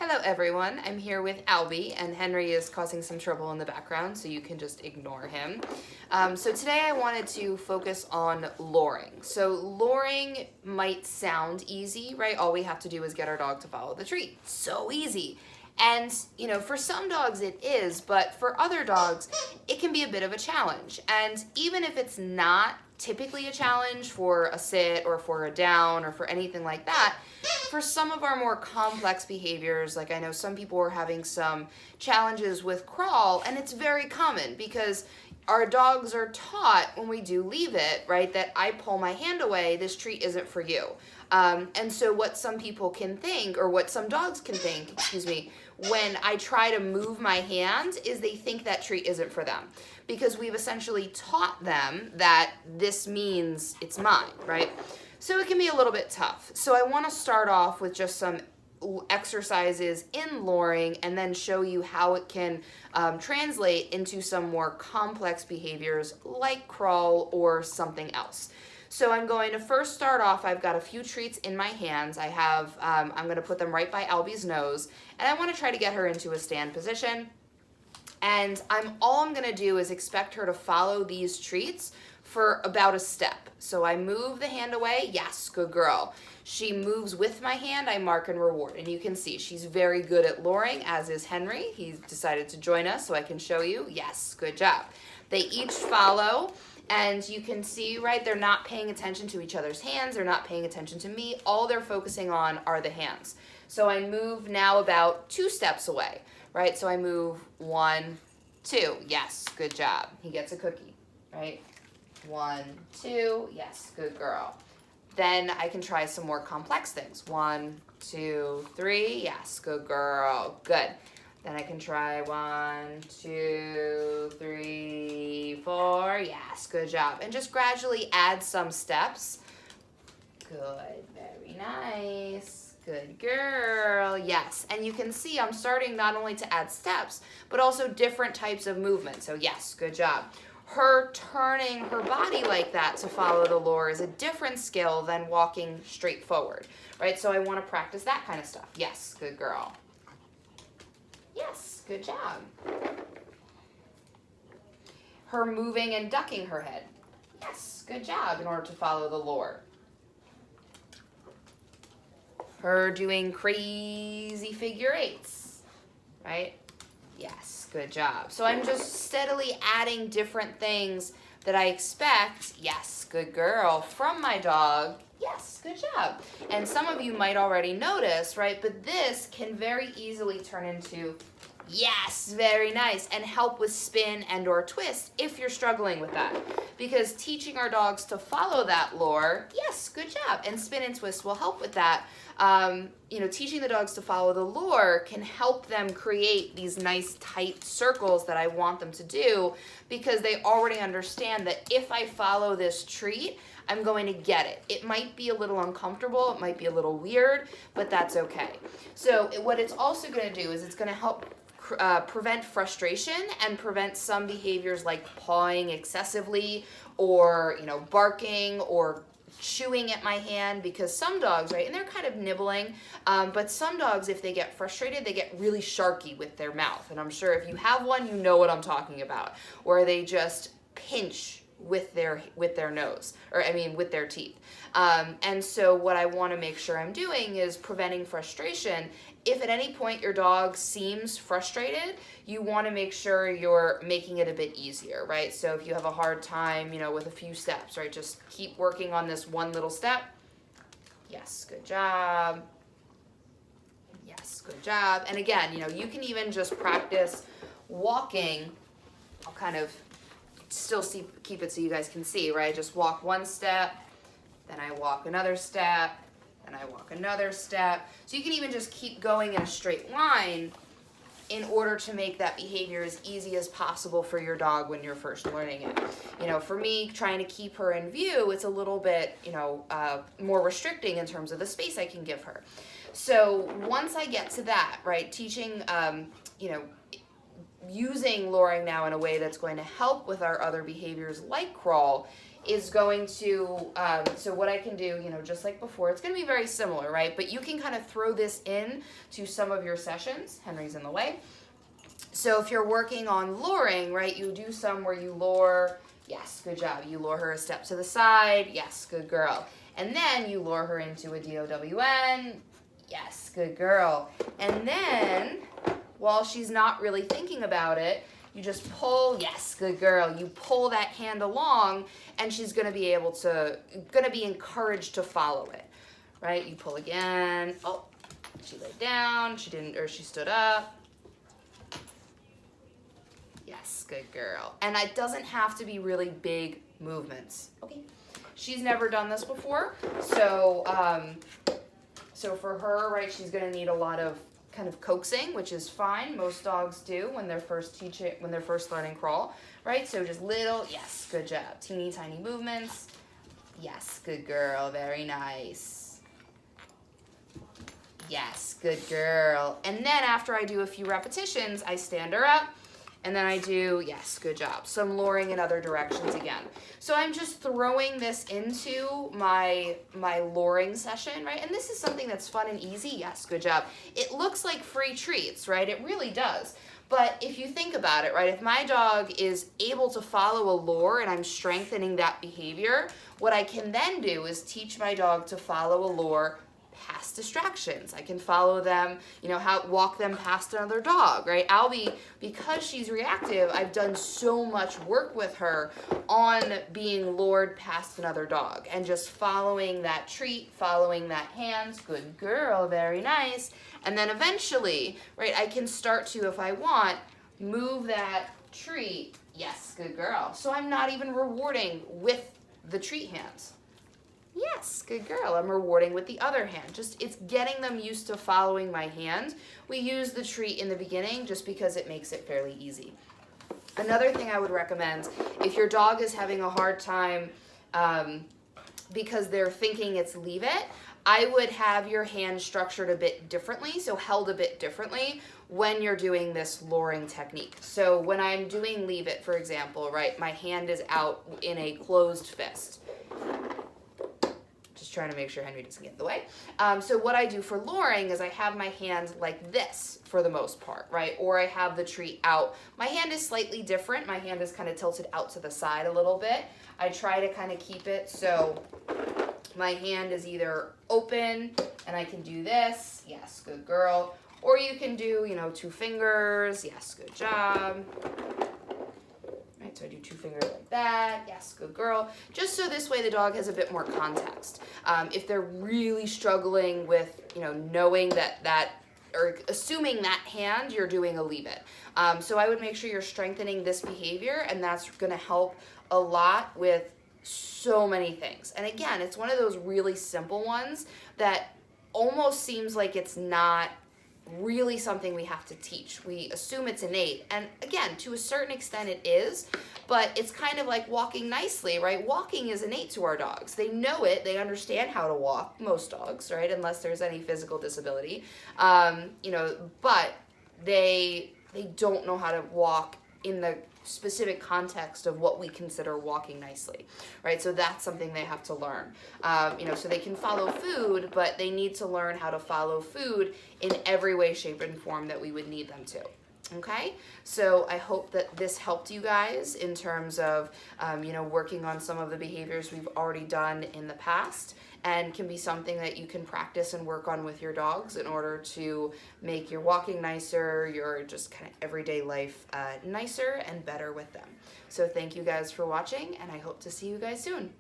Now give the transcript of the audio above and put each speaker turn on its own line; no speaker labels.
Hello everyone, I'm here with Albie, and Henry is causing some trouble in the background, so you can just ignore him. So today I wanted to focus on luring. So luring might sound easy, right? All we have to do is get our dog to follow the treat. So easy. And, you know, for some dogs it is, but for other dogs, it can be a bit of a challenge. And even if it's not typically a challenge for a sit or for a down or for anything like that, for some of our more complex behaviors, like I know some people are having some challenges with crawl, and it's very common because our dogs are taught when we do leave it, right, that I pull my hand away, this treat isn't for you. And so what some people can think, or what some dogs can think, excuse me, when I try to move my hand is they think that treat isn't for them, because we've essentially taught them that this means it's mine, right? So it can be a little bit tough. So I want to start off with just some exercises in luring and then show you how it can translate into some more complex behaviors like crawl or something else. So I'm going to first start off, I've got a few treats in my hands. I have, I'm going to put them right by Albie's nose, and I want to try to get her into a stand position. And all I'm going to do is expect her to follow these treats for about a step. So I move the hand away, yes, good girl. She moves with my hand, I mark and reward. And you can see she's very good at luring, as is Henry. He's decided to join us so I can show you. Yes, good job. They each follow, and you can see, right, they're not paying attention to each other's hands, they're not paying attention to me. All they're focusing on are the hands. So I move now about 2 steps away, right? So I move 1, 2, yes, good job. He gets a cookie, right? 1, 2, yes, good girl. Then I can try some more complex things. 1, 2, 3, yes, good girl, good. Then I can try 1, 2, 3, 4, yes, good job. And just gradually add some steps. Good, very nice, good girl, yes. And you can see I'm starting not only to add steps, but also different types of movement. So yes, good job. Her turning her body like that to follow the lure is a different skill than walking straight forward, right? So I want to practice that kind of stuff. Yes, good girl. Yes, good job. Her moving and ducking her head. Yes, good job in order to follow the lure. Her doing crazy figure eights, right? Yes, good job. So I'm just steadily adding different things that I expect, yes, good girl, from my dog. Yes, good job. And some of you might already notice, right? But this can very easily turn into, yes, very nice, and help with spin and or twist if you're struggling with that. Because teaching our dogs to follow that lure, yes, good job, and spin and twist will help with that. You know, teaching the dogs to follow the lure can help them create these nice tight circles that I want them to do, because they already understand that if I follow this treat, I'm going to get it. It might be a little uncomfortable, it might be a little weird, but that's okay. So what it's also going to do is it's going to help prevent frustration and prevent some behaviors like pawing excessively, or, you know, barking or chewing at my hand, because some dogs, right, and they're kind of nibbling, but some dogs, if they get frustrated, they get really sharky with their mouth. And I'm sure if you have one, you know what I'm talking about, where they just pinch with their nose, or I mean with their teeth. And so what I want to make sure I'm doing is preventing frustration. If at any point your dog seems frustrated, you want to make sure you're making it a bit easier, right? So if you have a hard time, you know, with a few steps, right, just keep working on this one little step. Yes, good job. Yes, good job. And again, you know, you can even just practice walking. I'll kind of still keep it so you guys can see, right? Just walk 1 step, then I walk another step, then I walk another step. So you can even just keep going in a straight line in order to make that behavior as easy as possible for your dog when you're first learning it. You know, for me, trying to keep her in view, it's a little bit, you know, more restricting in terms of the space I can give her. So once I get to that, right, teaching, you know, using luring now in a way that's going to help with our other behaviors like crawl is going to, so what I can do, just like before, it's going to be very similar, right? But you can kind of throw this in to some of your sessions. Henry's in the way. So if you're working on luring, right, you do some where you lure, yes, good job. You lure her a step to the side, yes, good girl. And then you lure her into a DOWN, yes, good girl. And then, while she's not really thinking about it, you just pull, yes, good girl. You pull that hand along, and she's going to be encouraged to follow it, right? You pull again. Oh, she laid down. She didn't, or she stood up. Yes, good girl. And it doesn't have to be really big movements. Okay. She's never done this before, so so for her, right, she's going to need a lot of kind of coaxing, which is fine. Most dogs do when they're first learning crawl, right? So just little, yes, good job. Teeny tiny movements. Yes, good girl. Very nice. Yes, good girl. And then after I do a few repetitions, I stand her up. And then I do, yes, good job. Some luring in other directions again. So I'm just throwing this into my luring session, right? And this is something that's fun and easy. Yes, good job. It looks like free treats, right? It really does. But if you think about it, right, if my dog is able to follow a lure and I'm strengthening that behavior, what I can then do is teach my dog to follow a lure past distractions. I can follow them, walk them past another dog, right? Albie, because she's reactive, I've done so much work with her on being lured past another dog and just following that treat, following that hand. Good girl, very nice. And then eventually, right, I can start to, if I want, move that treat. Yes, good girl. So I'm not even rewarding with the treat hands. Yes, good girl. I'm rewarding with the other hand. Just, it's getting them used to following my hand. We use the treat in the beginning just because it makes it fairly easy. Another thing I would recommend, if your dog is having a hard time because they're thinking it's leave it, I would have your hand structured a bit differently, so held a bit differently when you're doing this luring technique. So when I'm doing leave it, for example, right, my hand is out in a closed fist. Just trying to make sure Henry doesn't get in the way. So what I do for luring is I have my hand like this for the most part, right? Or I have the treat out. My hand is slightly different. My hand is kind of tilted out to the side a little bit. I try to kind of keep it so my hand is either open and I can do this. Yes, good girl. Or you can do, 2 fingers. Yes, good job. Right, so I do 2 fingers like that. Yes, good girl. Just so this way the dog has a bit more context. If they're really struggling with, knowing that or assuming that hand, you're doing a leave it. So I would make sure you're strengthening this behavior, and that's going to help a lot with so many things. And again, it's one of those really simple ones that almost seems like it's not really something we have to teach. We assume it's innate. And again, to a certain extent it is, but it's kind of like walking nicely, right? Walking is innate to our dogs. They know it. They understand how to walk, most dogs, right? Unless there's any physical disability. But they don't know how to walk in the specific context of what we consider walking nicely, right? So that's something they have to learn. So they can follow food, but they need to learn how to follow food in every way, shape, and form that we would need them to. Okay, so I hope that this helped you guys in terms of, working on some of the behaviors we've already done in the past, and can be something that you can practice and work on with your dogs in order to make your walking nicer, your just kind of everyday life nicer and better with them. So thank you guys for watching, and I hope to see you guys soon.